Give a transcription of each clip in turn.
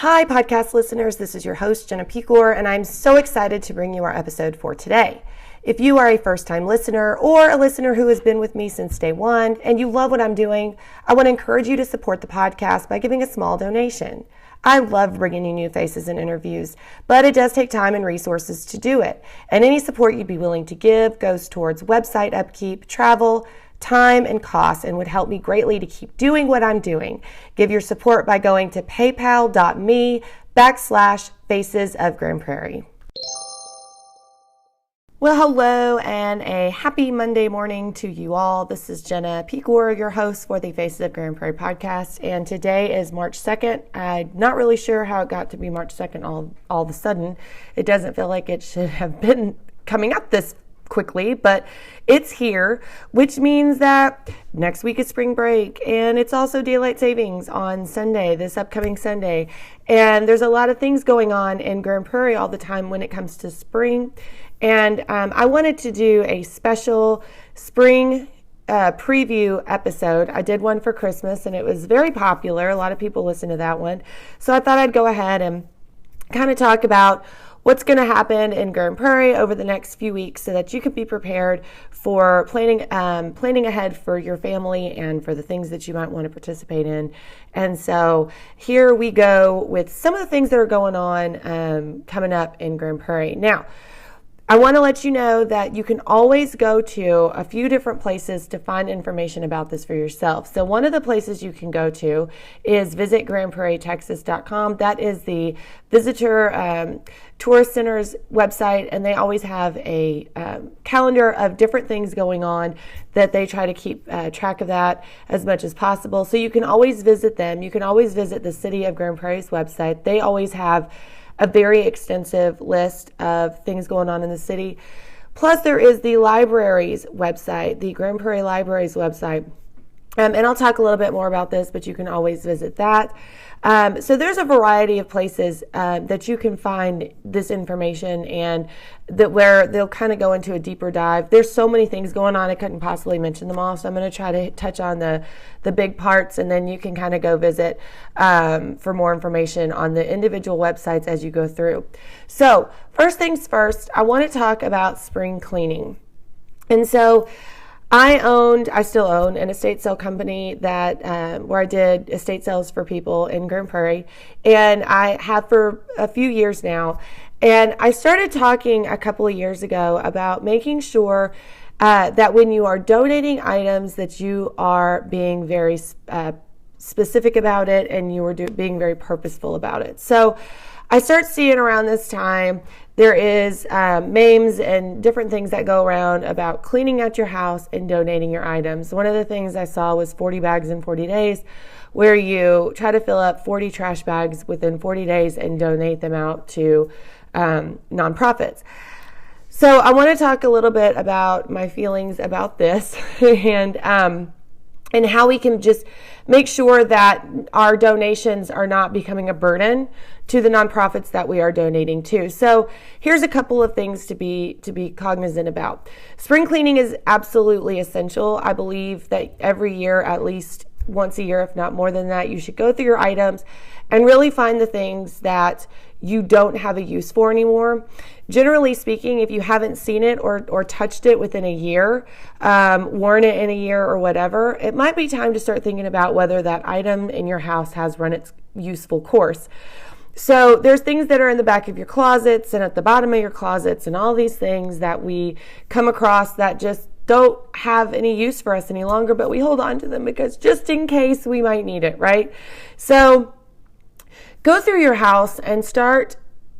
Hi, podcast listeners. This is your host, Jenna Pecor, and I'm so excited to bring you our episode for today. If you are a first-time listener or a listener who has been with me since day one and you love what I'm doing, I want to encourage you to support the podcast by giving a small donation. I love bringing you new faces and interviews, but it does take time and resources to do it. And any support you'd be willing to give goes towards website upkeep, travel, time, and costs, and would help me greatly to keep doing what I'm doing. Give your support by going to paypal.me/Faces of Grand Prairie. Well, hello and a happy Monday morning to you all. This is Jenna Pecor, your host for the Faces of Grand Prairie podcast, and today is March 2nd. I'm not really sure how it got to be March 2nd all of a sudden. It doesn't feel like it should have been coming up this quickly, but it's here, which means that next week is spring break, and it's also daylight savings on Sunday, this upcoming Sunday. And there's a lot of things going on in Grand Prairie all the time when it comes to spring. And I wanted to do a special spring preview episode. I did one for Christmas, and it was very popular. A lot of people listened to that one. So I thought I'd go ahead and kind of talk about what's going to happen in Grand Prairie over the next few weeks so that you can be prepared for planning ahead for your family and for the things that you might want to participate in. And so here we go with some of the things that are going on coming up in Grand Prairie. Now, I want to let you know that you can always go to a few different places to find information about this for yourself. So one of the places you can go to is visit grandprairietexas.com. That is the visitor tourist center's website, and they always have a calendar of different things going on that they try to keep track of that as much as possible. So you can always visit them. You can always visit the City of Grand Prairie's website. They always have a very extensive list of things going on in the city. Plus, there is the library's website, the Grand Prairie Library's website. And I'll talk a little bit more about this, but you can always visit that. So there's a variety of places that you can find this information, and that where they'll kind of go into a deeper dive. There's so many things going on, I couldn't possibly mention them all, so I'm going to try to touch on the big parts, and then you can kind of go visit for more information on the individual websites as you go through. So first things first, I want to talk about spring cleaning. And so I still own an estate sale company that where I did estate sales for people in Grand Prairie, and I have for a few years now. And I started talking a couple of years ago about making sure that when you are donating items that you are being very specific about it, and you are being very purposeful about it. So I start seeing around this time there is memes and different things that go around about cleaning out your house and donating your items. One of the things I saw was 40 bags in 40 days, where you try to fill up 40 trash bags within 40 days and donate them out to nonprofits. So I want to talk a little bit about my feelings about this and how we can just make sure that our donations are not becoming a burden to the nonprofits that we are donating to. So here's a couple of things to be cognizant about. Spring cleaning is absolutely essential. I believe that every year, at least once a year, if not more than that, you should go through your items and really find the things that you don't have a use for anymore. Generally speaking, if you haven't seen it or touched it within a year, worn it in a year or whatever, it might be time to start thinking about whether that item in your house has run its useful course. So there's things that are in the back of your closets and at the bottom of your closets and all these things that we come across that just don't have any use for us any longer, but we hold on to them because just in case we might need it, right? So go through your house and start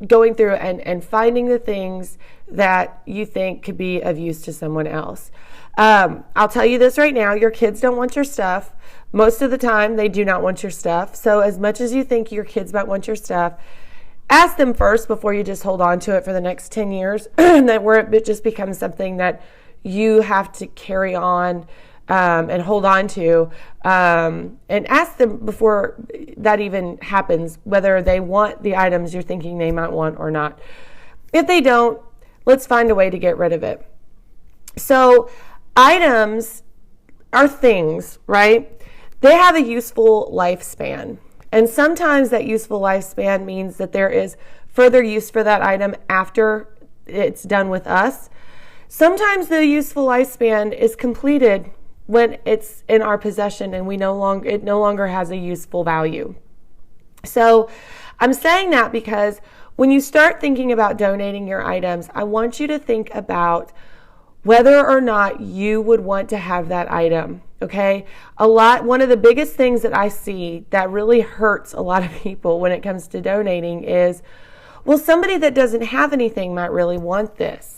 going through and finding the things that you think could be of use to someone else. I'll tell you this right now, your kids don't want your stuff. Most of the time, they do not want your stuff. So as much as you think your kids might want your stuff, ask them first before you just hold on to it for the next 10 years, that where it just becomes something that you have to carry on and hold on to, and ask them before that even happens whether they want the items you're thinking they might want or not. If they don't, let's find a way to get rid of it. So items are things, right? They have a useful lifespan. And sometimes that useful lifespan means that there is further use for that item after it's done with us. Sometimes the useful lifespan is completed when it's in our possession and it no longer has a useful value. So I'm saying that because when you start thinking about donating your items, I want you to think about whether or not you would want to have that item. Okay? One of the biggest things that I see that really hurts a lot of people when it comes to donating is, well, somebody that doesn't have anything might really want this.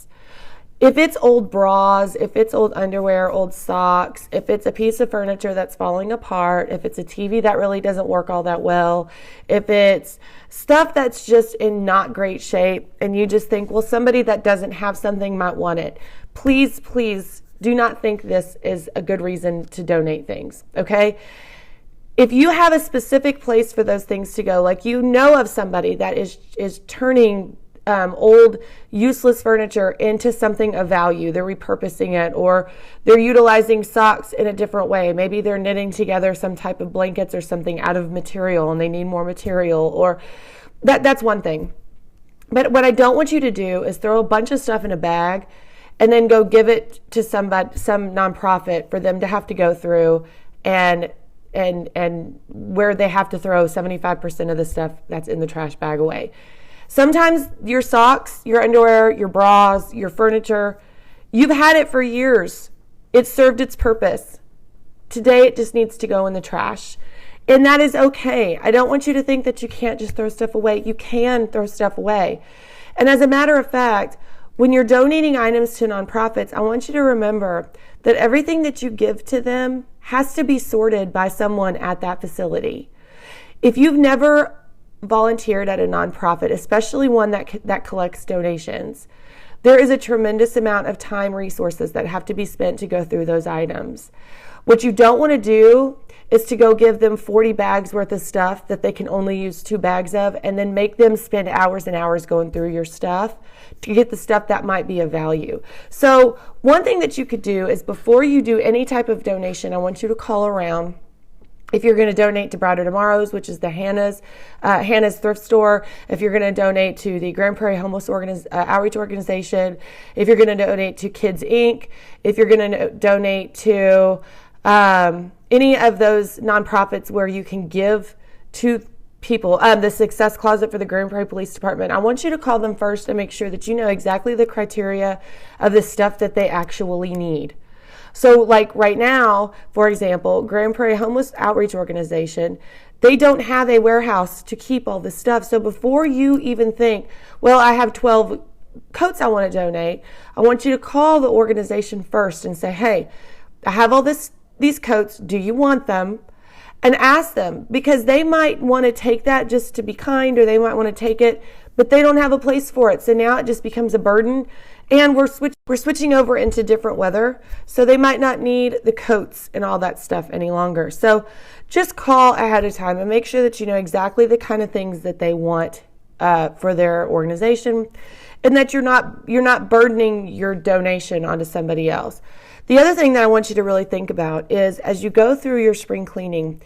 If it's old bras, if it's old underwear, old socks, if it's a piece of furniture that's falling apart, if it's a TV that really doesn't work all that well, if it's stuff that's just in not great shape, and you just think, well, somebody that doesn't have something might want it, please do not think this is a good reason to donate things, okay? If you have a specific place for those things to go, like you know of somebody that is turning old useless furniture into something of value, they're repurposing it, or they're utilizing socks in a different way. Maybe they're knitting together some type of blankets or something out of material and they need more material, or that's one thing. But what I don't want you to do is throw a bunch of stuff in a bag and then go give it to some nonprofit for them to have to go through and where they have to throw 75% of the stuff that's in the trash bag away. Sometimes your socks, your underwear, your bras, your furniture, you've had it for years. It served its purpose. Today it just needs to go in the trash. And that is okay. I don't want you to think that you can't just throw stuff away. You can throw stuff away. And as a matter of fact, when you're donating items to nonprofits, I want you to remember that everything that you give to them has to be sorted by someone at that facility. If you've never volunteered at a nonprofit, especially one that collects donations, there is a tremendous amount of time, resources that have to be spent to go through those items. What you don't want to do is to go give them 40 bags worth of stuff that they can only use 2 bags of, and then make them spend hours and hours going through your stuff to get the stuff that might be of value. So one thing that you could do is, before you do any type of donation, I want you to call around. If you're going to donate to Brighter Tomorrows, which is the Hannah's thrift store, if you're going to donate to the Grand Prairie Homeless Outreach Organization, if you're going to donate to Kids Inc., if you're going to donate to any of those nonprofits where you can give to people, the Success Closet for the Grand Prairie Police Department, I want you to call them first and make sure that you know exactly the criteria of the stuff that they actually need. So like right now, for example, Grand Prairie Homeless Outreach Organization, they don't have a warehouse to keep all this stuff. So before you even think, well, I have 12 coats I want to donate, I want you to call the organization first and say, hey, I have all these coats. Do you want them? And ask them, because they might want to take that just to be kind, or they might want to take it, but they don't have a place for it. So now it just becomes a burden. And we're switching over into different weather, so they might not need the coats and all that stuff any longer. So just call ahead of time and make sure that you know exactly the kind of things that they want for their organization, and that you're not burdening your donation onto somebody else. The other thing that I want you to really think about is, as you go through your spring cleaning,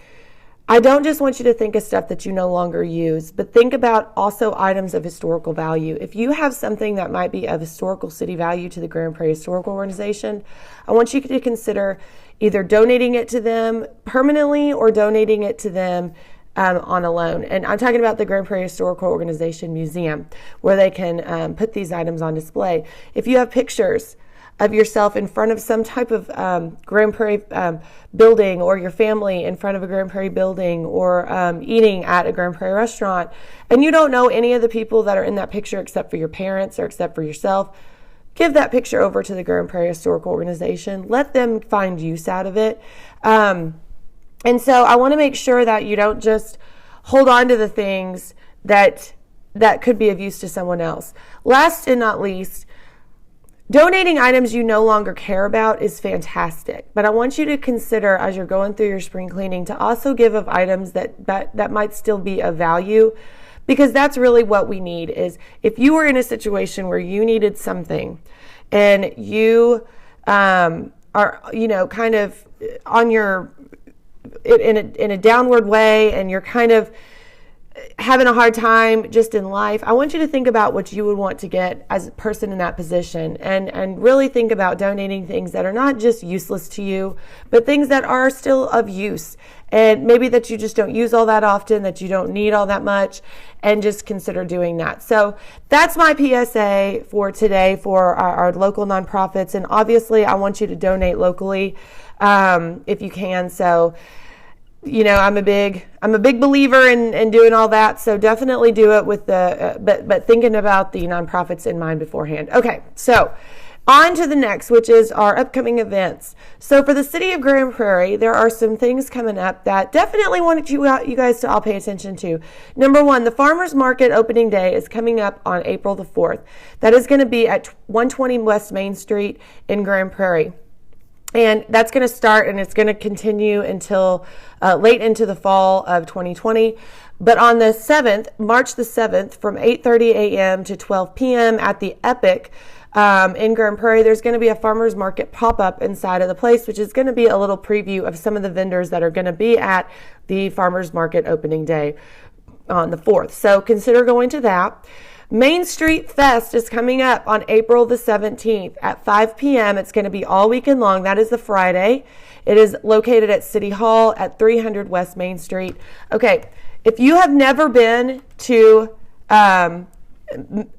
I don't just want you to think of stuff that you no longer use, but think about also items of historical value. If you have something that might be of historical city value to the Grand Prairie Historical Organization, I want you to consider either donating it to them permanently or donating it to them on a loan. And I'm talking about the Grand Prairie Historical Organization Museum, where they can put these items on display. If you have pictures of yourself in front of some type of Grand Prairie building, or your family in front of a Grand Prairie building, or eating at a Grand Prairie restaurant, and you don't know any of the people that are in that picture except for your parents or except for yourself, give that picture over to the Grand Prairie Historical Organization. Let them find use out of it. And so I want to make sure that you don't just hold on to the things that could be of use to someone else. Last and not least, donating items you no longer care about is fantastic, but I want you to consider, as you're going through your spring cleaning, to also give of items that might still be of value, because that's really what we need. Is if you were in a situation where you needed something and you are kind of on your in a downward way and you're kind of having a hard time just in life, I want you to think about what you would want to get as a person in that position, and really think about donating things that are not just useless to you, but things that are still of use, and maybe that you just don't use all that often, that you don't need all that much, and just consider doing that. So that's my PSA for today for our local nonprofits. And obviously I want you to donate locally if you can. So I'm a big believer in doing all that. So definitely do it with but thinking about the nonprofits in mind beforehand. Okay, so on to the next, which is our upcoming events. So for the city of Grand Prairie, there are some things coming up that definitely want you guys to all pay attention to. Number one, the Farmers Market opening day is coming up on April the 4th. That is going to be at 120 West Main Street in Grand Prairie. And that's going to start and it's going to continue until late into the fall of 2020. But on the 7th, March the 7th, from 8:30 a.m. to 12 p.m. at the Epic in Grand Prairie, there's going to be a farmer's market pop-up inside of the place, which is going to be a little preview of some of the vendors that are going to be at the farmer's market opening day on the 4th. So consider going to that. Main Street Fest is coming up on April the 17th at 5 p.m. It's going to be all weekend long. That is the Friday. It is located at City Hall at 300 West Main Street. Okay, if you have never been to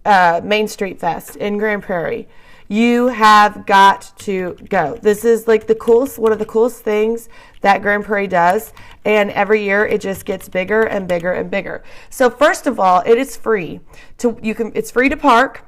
Main Street Fest in Grand Prairie, you have got to go. This is like one of the coolest things that Grand Prairie does, and every year it just gets bigger and bigger and bigger. So first of all, it is free it's free to park,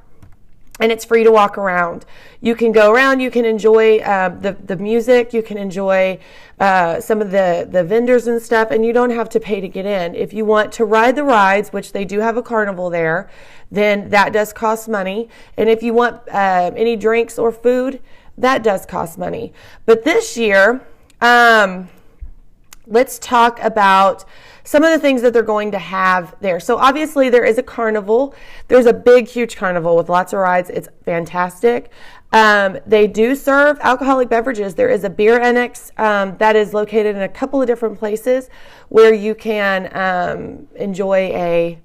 and it's free to walk around. You can go around, you can enjoy the music, you can enjoy some of the vendors and stuff, and you don't have to pay to get in. If you want to ride the rides, which they do have a carnival there, then that does cost money. And if you want any drinks or food, that does cost money. But this year, let's talk about some of the things that they're going to have there. So obviously there is a carnival. There's a big, huge carnival with lots of rides. It's fantastic. They do serve alcoholic beverages. There is a beer annex that is located in a couple of different places where you can enjoy a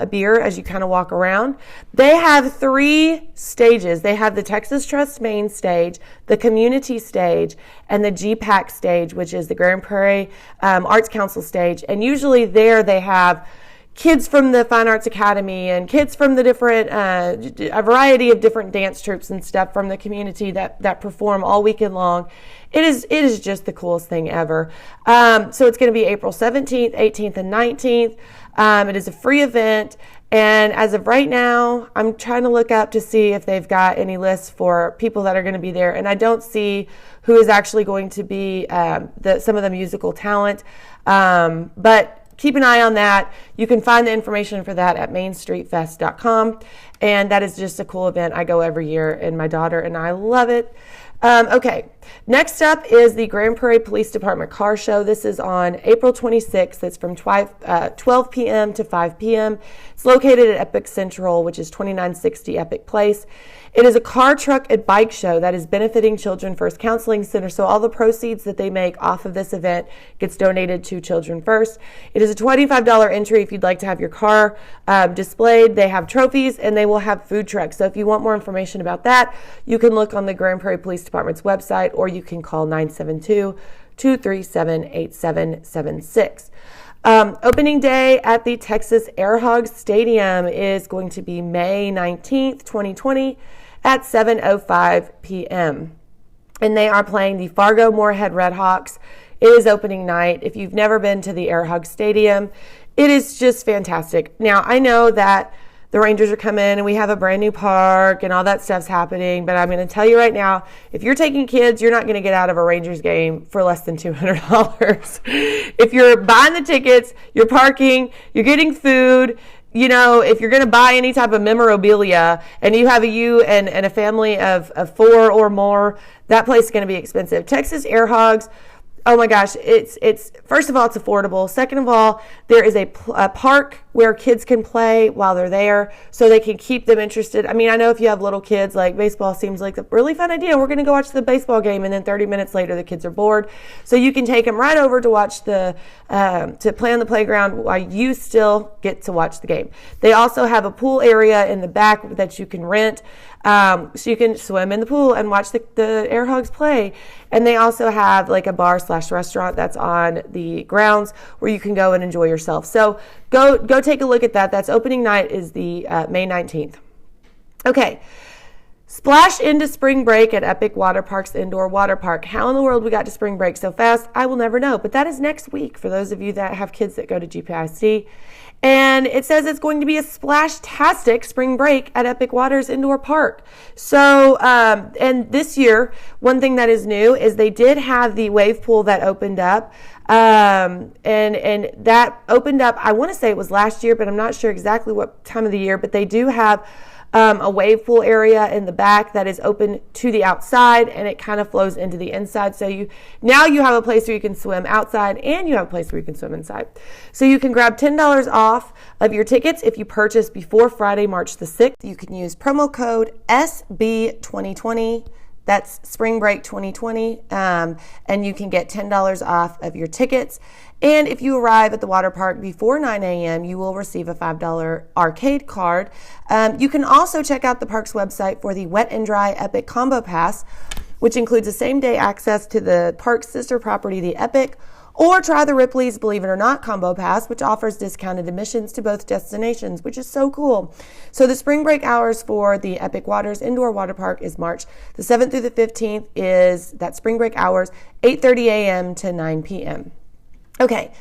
beer as you kind of walk around. They have 3 stages. They have the Texas Trust main stage, the community stage, and the GPAC stage, which is the Grand Prairie Arts Council stage. And usually there they have kids from the Fine Arts Academy and kids from the different, a variety of different dance troupes and stuff from the community that perform all weekend long. It is just the coolest thing ever. So it's going to be April 17th, 18th, and 19th. It is a free event, and as of right now, I'm trying to look up to see if they've got any lists for people that are going to be there, and I don't see who is actually going to be some of the musical talent, but keep an eye on that. You can find the information for that at mainstreetfest.com, and that is just a cool event. I go every year, and my daughter and I love it. Okay, next up is the Grand Prairie Police Department Car Show. This is on April 26th. It's from 12 p.m. to 5 p.m. It's located at Epic Central, which is 2960 Epic Place. It is a car, truck, and bike show that is benefiting Children First Counseling Center. So all the proceeds that they make off of this event gets donated to Children First. It is a $25 entry if you'd like to have your car displayed. They have trophies, and they will have food trucks. So if you want more information about that, you can look on the Grand Prairie Police Department's website, or you can call 972-237-8776. Opening day at the Texas Air Hogs Stadium is going to be May 19th, 2020 at 7:05 p.m. And they are playing the Fargo-Moorhead Redhawks. It is opening night. If you've never been to the Air Hogs Stadium, it is just fantastic. Now, I know that the Rangers are coming and we have a brand new park and all that stuff's happening, but I'm going to tell you right now, if you're taking kids, you're not going to get out of a Rangers game for less than $200. If you're buying the tickets, you're parking, you're getting food, if you're going to buy any type of memorabilia and you have you and a family of 4 or more, that place is going to be expensive. Texas Air Hogs Oh my gosh, it's first of all, it's affordable. Second of all, there is a park where kids can play while they're there, so they can keep them interested. I mean, I know if you have little kids, like baseball seems like a really fun idea. We're going to go watch the baseball game, and then 30 minutes later, the kids are bored. So you can take them right over to watch to play on the playground while you still get to watch the game. They also have a pool area in the back that you can rent. So you can swim in the pool and watch the air hogs play. And they also have like a bar/restaurant that's on the grounds where you can go and enjoy yourself. So go take a look at that. That's opening night is the May 19th. Okay. Splash into spring break at Epic Water Park's indoor water park. How in the world we got to spring break so fast, I will never know. But that is next week for those of you that have kids that go to GPIC. And it says it's going to be a splash-tastic spring break at Epic Water's indoor park. So, and this year, one thing that is new is they did have the wave pool that opened up. And that opened up, I want to say it was last year, but I'm not sure exactly what time of the year, but they do have a wave pool area in the back that is open to the outside, and it kind of flows into the inside. So now you have a place where you can swim outside, and you have a place where you can swim inside. So you can grab $10 off of your tickets if you purchase before Friday, March the 6th. You can use promo code SB2020. That's Spring Break 2020, and you can get $10 off of your tickets. And if you arrive at the water park before 9 a.m., you will receive a $5 arcade card. You can also check out the park's website for the Wet and Dry Epic Combo Pass, which includes a same-day access to the park's sister property, the Epic, or try the Ripley's Believe It or Not Combo Pass, which offers discounted admissions to both destinations, which is so cool. So the spring break hours for the Epic Waters Indoor Water Park is March the 7th through the 15th is that spring break hours, 8:30 a.m. to 9 p.m. Okay,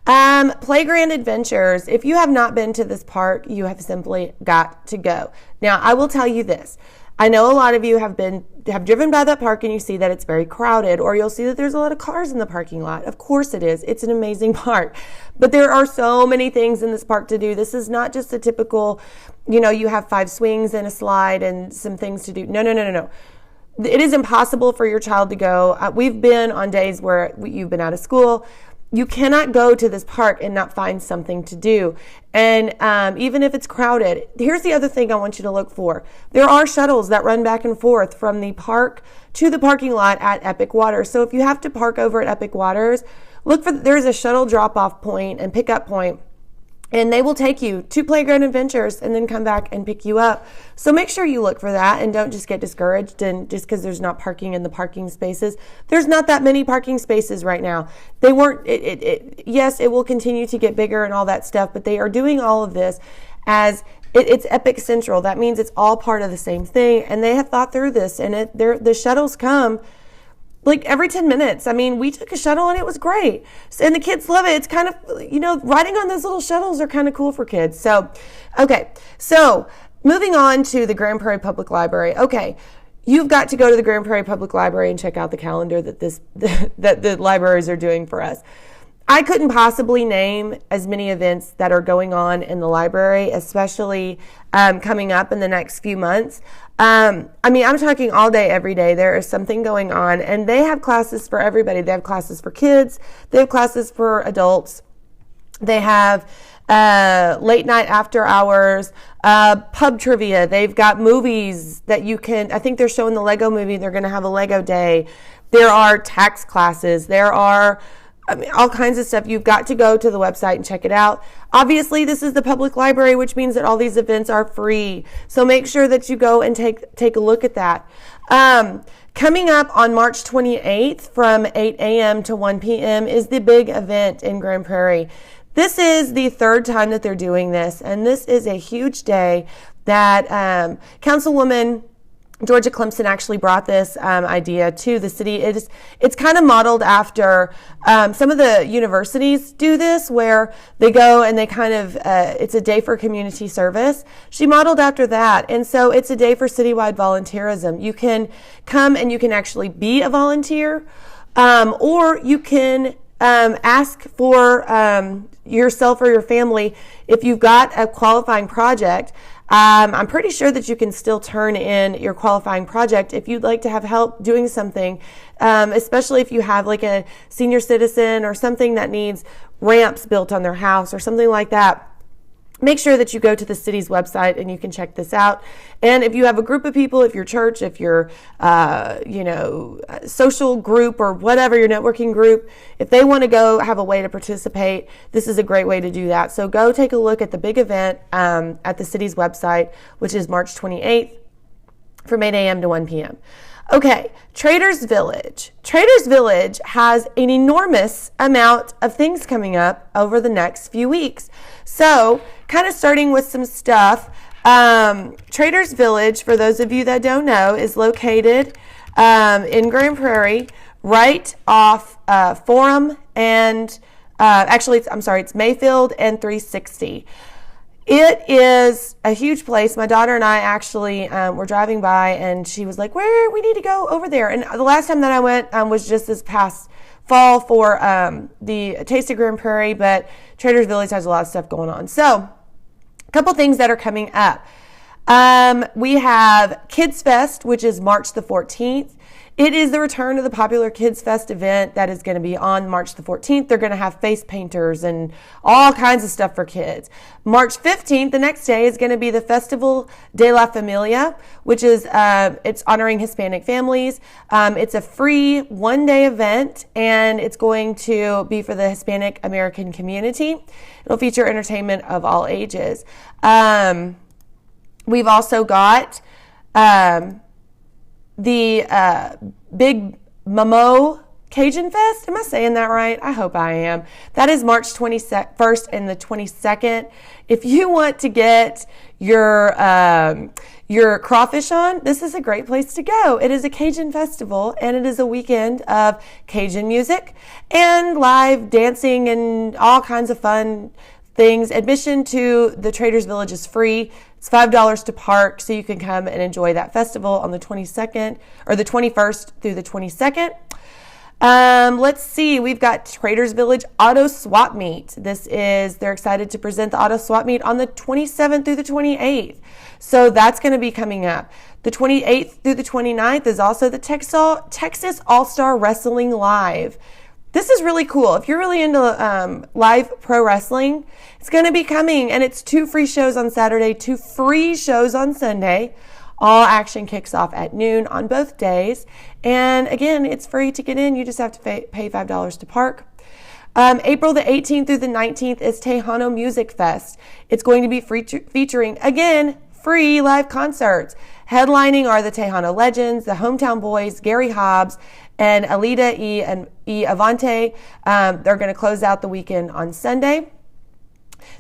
Playground Adventures. If you have not been to this park, you have simply got to go. Now, I will tell you this. I know a lot of you have driven by that park and you see that it's very crowded, or you'll see that there's a lot of cars in the parking lot. Of course it is. It's an amazing park. But there are so many things in this park to do. This is not just a typical, you have 5 swings and a slide and some things to do. No. It is impossible for your child to go. We've been on days where you've been out of school. You cannot go to this park and not find something to do. And even if it's crowded, here's the other thing I want you to look for. There are shuttles that run back and forth from the park to the parking lot at Epic Waters. So if you have to park over at Epic Waters, there's a shuttle drop-off point and pickup point, and they will take you to Playground Adventures and then come back and pick you up. So make sure you look for that and don't just get discouraged and just because there's not parking in the parking spaces. There's not that many parking spaces right now. They weren't, yes, it will continue to get bigger and all that stuff, but they are doing all of this as it's Epic Central. That means it's all part of the same thing, and they have thought through this, and the shuttles come like every 10 minutes. I mean, we took a shuttle and it was great. And the kids love it. It's kind of, riding on those little shuttles are kind of cool for kids. So, okay. So moving on to the Grand Prairie Public Library. Okay. You've got to go to the Grand Prairie Public Library and check out the calendar that that the libraries are doing for us. I couldn't possibly name as many events that are going on in the library, especially coming up in the next few months. I'm talking all day, every day. There is something going on, and they have classes for everybody. They have classes for kids. They have classes for adults. They have late night after hours, pub trivia. They've got movies that you can, I think they're showing the Lego movie. They're going to have a Lego day. There are tax classes. There are all kinds of stuff. You've got to go to the website and check it out. Obviously, this is the public library, which means that all these events are free. So make sure that you go and take a look at that. Coming up on March 28th from 8 a.m. to 1 p.m. is the big event in Grand Prairie. This is the 3rd time that they're doing this, and this is a huge day that Councilwoman Georgia Clemson actually brought this idea to the city. It's kind of modeled after some of the universities do this, where they go and they kind of, it's a day for community service. She modeled after that. And so it's a day for citywide volunteerism. You can come and you can actually be a volunteer, or you can ask for yourself or your family, if you've got a qualifying project, I'm pretty sure that you can still turn in your qualifying project if you'd like to have help doing something, especially if you have like a senior citizen or something that needs ramps built on their house or something like that. Make sure that you go to the city's website and you can check this out. And if you have a group of people, if your church, if your social group or whatever, your networking group, if they want to go have a way to participate, this is a great way to do that. So go take a look at the big event at the city's website, which is March 28th from 8 a.m. to 1 p.m. Okay, Traders Village. Traders Village has an enormous amount of things coming up over the next few weeks. So, kind of starting with some stuff. Traders Village, for those of you that don't know, is located in Grand Prairie, right off Forum and it's Mayfield and 360. It is a huge place. My daughter and I actually were driving by, and she was like, we need to go over there. And the last time that I went was just this past fall for the Taste of Grand Prairie, but Traders Village has a lot of stuff going on. So, a couple things that are coming up. We have Kids Fest, which is March the 14th. It is the return of the popular Kids Fest event that is going to be on March the 14th. They're going to have face painters and all kinds of stuff for kids. March 15th, the next day, is going to be the Festival de la Familia, which is it's honoring Hispanic families. It's a free one-day event, and it's going to be for the Hispanic American community. It'll feature entertainment of all ages. We've also got the Big Mamo Cajun Fest. Am I saying that right? I hope I am. That is March 21st and the 22nd. If you want to get your crawfish on, this is a great place to go. It is a Cajun festival, and it is a weekend of Cajun music and live dancing and all kinds of fun things. Admission to the Traders Village is free. It's $5 to park, so you can come and enjoy that festival on the 22nd or the 21st through the 22nd. Let's see. We've got Traders Village Auto Swap Meet. They're excited to present the Auto Swap Meet on the 27th through the 28th. So that's going to be coming up. The 28th through the 29th is also the Texas All-Star Wrestling Live. This is really cool. If you're really into live pro wrestling, it's going to be coming, and it's 2 free shows on Saturday, 2 free shows on Sunday. All action kicks off at noon on both days. And again, it's free to get in. You just have to pay $5 to park. April the 18th through the 19th is Tejano Music Fest. It's going to be featuring, again, free live concerts. Headlining are the Tejano Legends, the Hometown Boys, Gary Hobbs, and Alida y Avante. They're going to close out the weekend on Sunday.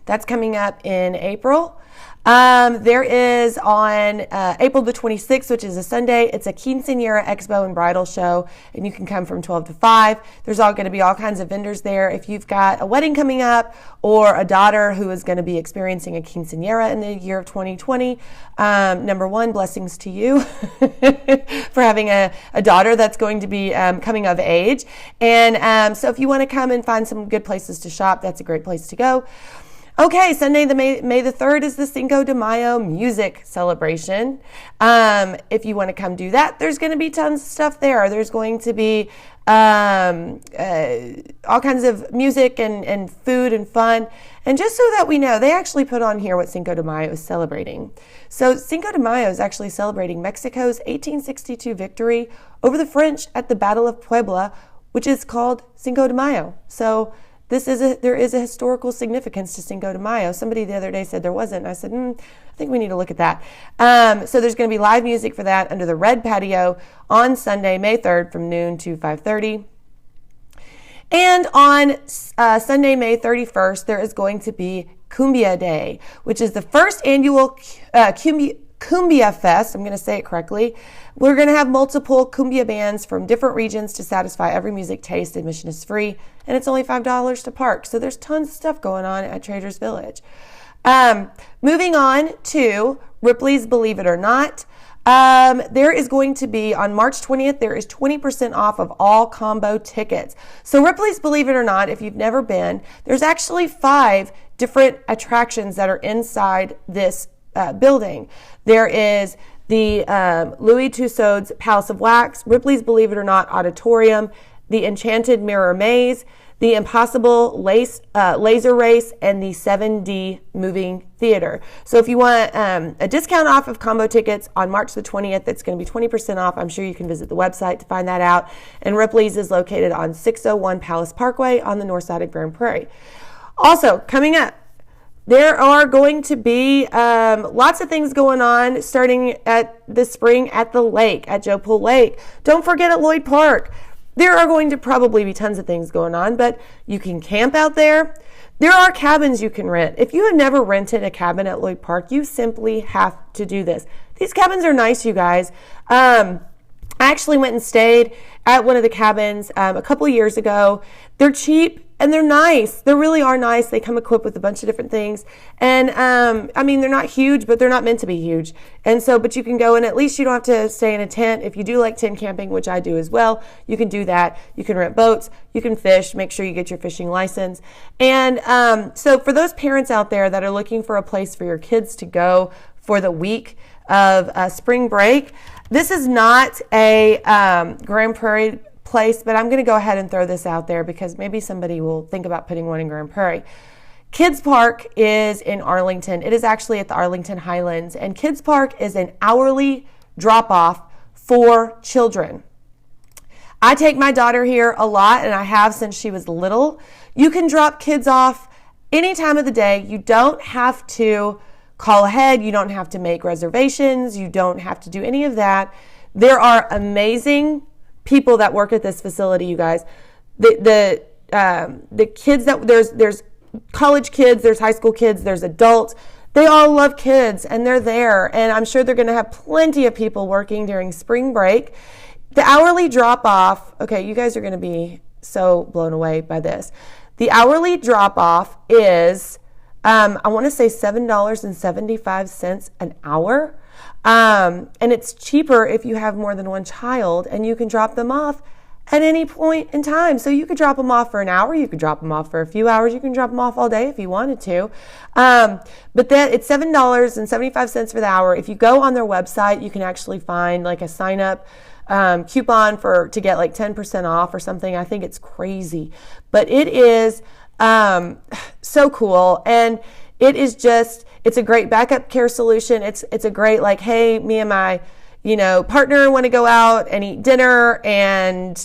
That's coming up in April. There is on April the 26th, which is a Sunday, it's a Quinceañera Expo and Bridal Show, and you can come from 12 to 5. There's going to be all kinds of vendors there. If you've got a wedding coming up or a daughter who is going to be experiencing a quinceañera in the year of 2020, number one, blessings to you for having a daughter that's going to be coming of age. And so if you want to come and find some good places to shop, that's a great place to go. Okay, Sunday, May the 3rd is the Cinco de Mayo music celebration. If you want to come do that, there's going to be tons of stuff there. There's going to be all kinds of music and food and fun. And just so that we know, they actually put on here what Cinco de Mayo is celebrating. So Cinco de Mayo is actually celebrating Mexico's 1862 victory over the French at the Battle of Puebla, which is called Cinco de Mayo. So there is a historical significance to Cinco de Mayo. Somebody the other day said there wasn't. And I said, I think we need to look at that. So there's going to be live music for that under the Red Patio on Sunday, May 3rd from noon to 5:30. And on Sunday, May 31st, there is going to be Cumbia Day, which is the first annual Cumbia Fest. I'm going to say it correctly. We're going to have multiple cumbia bands from different regions to satisfy every music taste. Admission is free, and it's only $5 to park. So there's tons of stuff going on at Traders Village. Moving on to Ripley's Believe It or Not. There is going to be, on March 20th, there is 20% off of all combo tickets. So Ripley's, believe it or not, if you've never been, there's actually 5 different attractions that are inside this building. There is the Louis Tussauds Palace of Wax, Ripley's Believe It or Not Auditorium, the Enchanted Mirror Maze, the Impossible Laser Race, and the 7D Moving Theater. So if you want a discount off of combo tickets on March the 20th, it's going to be 20% off. I'm sure you can visit the website to find that out. And Ripley's is located on 601 Palace Parkway on the north side of Grand Prairie. Also, coming up, there are going to be lots of things going on starting at this spring at the lake, at Joe Pool Lake. Don't forget at Lloyd Park. There are going to probably be tons of things going on, but you can camp out there. There are cabins you can rent. If you have never rented a cabin at Lloyd Park, you simply have to do this. These cabins are nice, you guys. I actually went and stayed at one of the cabins a couple of years ago. They're cheap and they're nice. They really are nice. They come equipped with a bunch of different things. And I mean, they're not huge, but they're not meant to be huge. And so, but you can go, and at least you don't have to stay in a tent. If you do like tent camping, which I do as well, you can do that. You can rent boats, you can fish, make sure you get your fishing license. And so for those parents out there that are looking for a place for your kids to go for the week of spring break, this is not a Grand Prairie place, but I'm going to go ahead and throw this out there because maybe somebody will think about putting one in Grand Prairie. Kids Park is in Arlington. It is actually at the Arlington Highlands, and Kids Park is an hourly drop-off for children. I take my daughter here a lot, and I have since she was little. You can drop kids off any time of the day. You don't have to call ahead. You don't have to make reservations. You don't have to do any of that. There are amazing people that work at this facility, you guys. The kids that there's college kids, there's high school kids, there's adults. They all love kids, and they're there. And I'm sure they're going to have plenty of people working during spring break. The hourly drop-off, okay, you guys are going to be so blown away by this. The hourly drop-off is, I want to say $7.75 an hour. And it's cheaper if you have more than one child, and you can drop them off at any point in time. So you could drop them off for an hour, you could drop them off for a few hours, you can drop them off all day if you wanted to. But then it's $7.75 for the hour. If you go on their website, you can actually find like a sign up coupon to get like 10% off or something. I think it's crazy, but it is so cool. And it is just, it's a great backup care solution. It's a great, like, hey, me and my, partner want to go out and eat dinner and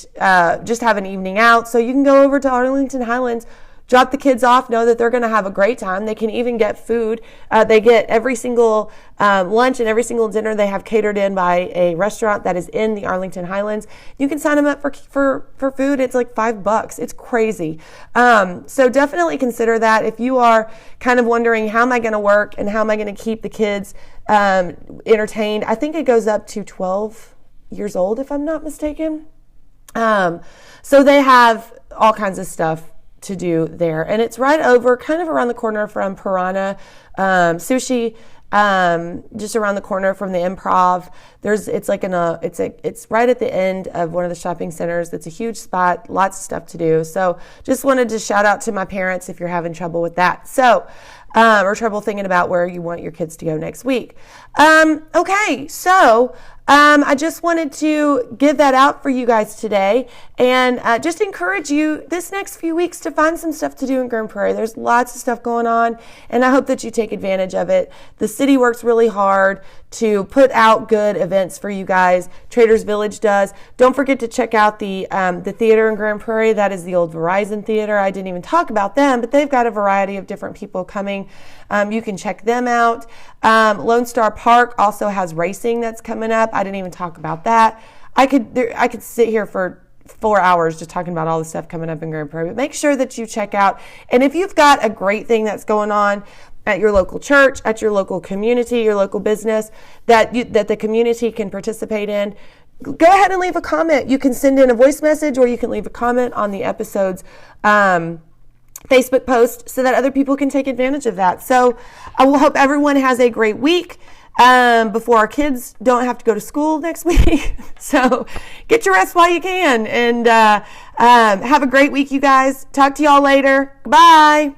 just have an evening out. So you can go over to Arlington Highlands, drop the kids off, know that they're going to have a great time. They can even get food. They get every single lunch and every single dinner they have catered in by a restaurant that is in the Arlington Highlands. You can sign them up for food. It's like $5. It's crazy. So definitely consider that if you are kind of wondering, how am I going to work and how am I going to keep the kids entertained? I think it goes up to 12 years old, if I'm not mistaken. So they have all kinds of stuff to do there, and it's right over, kind of around the corner from Piranha Sushi, just around the corner from the Improv. It's right at the end of one of the shopping centers. It's a huge spot, lots of stuff to do. So just wanted to shout out to my parents if you're having trouble with that. So or trouble thinking about where you want your kids to go next week. Okay, so I just wanted to give that out for you guys today, and just encourage you this next few weeks to find some stuff to do in Grand Prairie. There's lots of stuff going on, and I hope that you take advantage of it. The city works really hard to put out good events for you guys. Traders Village does. Don't forget to check out the theater in Grand Prairie. That is the old Verizon Theater. I didn't even talk about them, but they've got a variety of different people coming. You can check them out. Lone Star Park also has racing that's coming up. I didn't even talk about that. I could sit here for 4 hours just talking about all the stuff coming up in Grand Prairie. But make sure that you check out. And if you've got a great thing that's going on at your local church, at your local community, your local business that the community can participate in, go ahead and leave a comment. You can send in a voice message, or you can leave a comment on the episode's Facebook post so that other people can take advantage of that. So I will hope everyone has a great week. before our kids don't have to go to school next week. So get your rest while you can, and have a great week, you guys. Talk to y'all later. Bye.